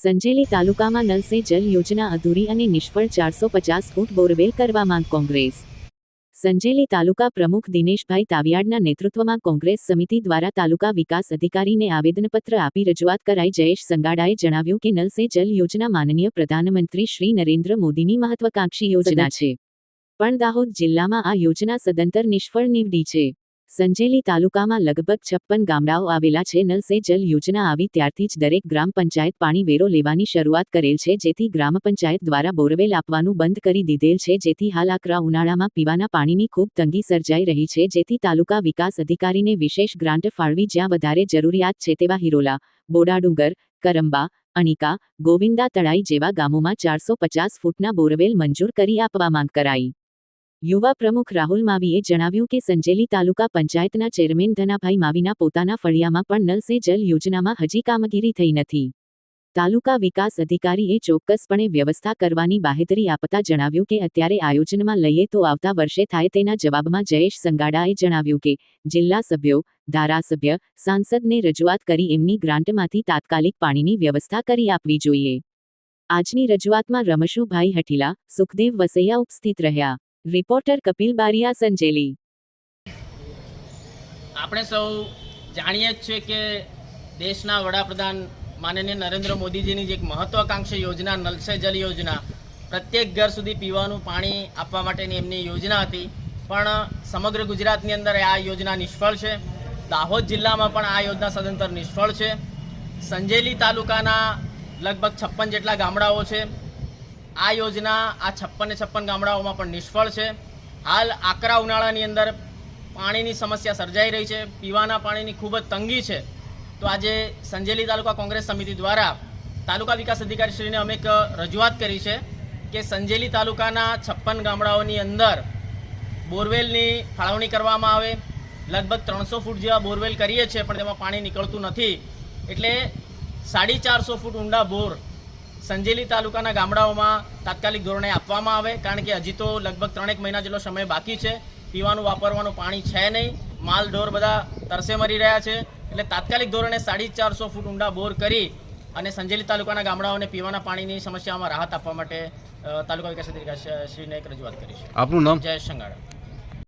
સંજેલી તાલુકામાં નલ સે જલ યોજના અધૂરી અને નિષ્ફળ 450 ફૂટ બોરવેલ કરવા માંગ કોંગ્રેસ। સંજેલી તાલુકા પ્રમુખ દિનેશભાઈ તાવિયાડના નેતૃત્વમાં કોંગ્રેસ સમિતિ દ્વારા તાલુકા વિકાસ અધિકારીને આવેદનપત્ર આપી રજૂઆત કરાઈ। જયેશ સંગાડાએ જણાવ્યું કે નલ સે જલ યોજના માનનીય પ્રધાનમંત્રી શ્રી નરેન્દ્ર મોદીની મહત્વાકાંક્ષી યોજના છે, પણ દાહોદ જિલ્લામાં આ યોજના સદંતર નિષ્ફળ નીવડી છે। સંજેલી તાલુકામાં લગભગ 56 ગામડાઓ આવેલા છે। નલ સે જલ યોજના આવી ત્યારથી જ દરેક ગ્રામ પંચાયત પાણી વેરો લેવાની શરૂઆત કરેલ છે, જેથી ગ્રામ પંચાયત દ્વારા બોરવેલ આપવાનું બંધ કરી દીધેલ છે, જેથી હાલ આકરા ઉનાળામાં પીવાના પાણીની ખૂબ તંગી સર્જાઈ રહી છે, જેથી તાલુકા વિકાસ અધિકારીને વિશેષ ગ્રાન્ટ ફાળવી જ્યાં વધારે જરૂરિયાત છે તેવા હિરોલા, બોડાડુંગર, કરંબા, અણીકા, ગોવિંદા તળાઈ જેવા ગામોમાં 450 ફૂટના બોરવેલ મંજૂર કરી આપવા માંગ કરાઈ। યુવા પ્રમુખ રાહુલ માવીએ જણાવ્યું કે સંજેલી તાલુકા પંચાયતના ચેરમેન ધનાભાઈ માવીના પોતાના ફળિયામાં પણ નલ સે જલ યોજનામાં હજી કામગીરી થઈ નથી। તાલુકા વિકાસ અધિકારીએ ચોક્કસપણે વ્યવસ્થા કરવાની બાહેધરી આપતા જણાવ્યું કે અત્યારે આયોજનમાં લઈએ તો આવતા વર્ષે થાય। તેના જવાબમાં જયેશ સંગાડાએ જણાવ્યું કે જિલ્લા સભ્યો, ધારાસભ્ય, સાંસદને રજૂઆત કરી એમની ગ્રાન્ટમાંથી તાત્કાલિક પાણીની વ્યવસ્થા કરી આપવી જોઈએ। આજની રજૂઆતમાં રમશુભાઈ હઠીલા, સુખદેવ વસૈયા ઉપસ્થિત રહ્યા। રિપોર્ટર કપિલ બારિયા, સંજેલી। આપણે સૌ જાણીએ જ છે કે દેશના વડાપ્રધાન માનનીય નરેન્દ્ર મોદીજીની જે એક મહત્વાકાંક્ષી યોજના નલ સે જલ યોજના, પ્રત્યેક ઘર સુધી પીવાનું પાણી આપવા માટેની એમની યોજના હતી, પણ સમગ્ર ગુજરાતની અંદર આ યોજના નિષ્ફળ છે। દાહોદ જિલ્લામાં પણ આ યોજના સદંતર નિષ્ફળ છે। સંજેલી તાલુકાના લગભગ 56 જેટલા ગામડાઓ છે। આ યોજના આ 56 ગામડાઓમાં પણ નિષ્ફળ છે। હાલ આકરા ઉનાળાની અંદર પાણીની સમસ્યા સર્જાઈ રહી છે, પીવાના પાણીની ખૂબ જ તંગી છે। તો આજે સંજેલી તાલુકા કોંગ્રેસ સમિતિ દ્વારા તાલુકા વિકાસ અધિકારીશ્રીને અમે એક રજૂઆત કરી છે કે સંજેલી તાલુકાના 56 ગામડાઓની અંદર બોરવેલની ફાળવણી કરવામાં આવે। લગભગ 300 ફૂટ જેવા બોરવેલ કરીએ છીએ, પણ તેમાં પાણી નીકળતું નથી, એટલે 450 ફૂટ ઊંડા બોર સંજેલી તાલુકાના ગામડાઓમાં તાત્કાલિક ધોરણે આપવામાં આવે, કારણ કે હજી તો લગભગ 3 મહિના જેટલો સમય બાકી છે। પીવાનું વાપરવાનું પાણી છે નહીં, માલ ઢોર બધા તરસે મરી રહ્યા છે, એટલે તાત્કાલિક ધોરણે 450 ફૂટ ઊંડા બોર કરી અને સંજેલી તાલુકાના ગામડાઓને પીવાના પાણીની સમસ્યામાં રાહત આપવા માટે તાલુકા વિકાસ અધિકારી શ્રીને એક રજૂઆત કરી છે। આપનું નામ? જયેશ સંગાડા।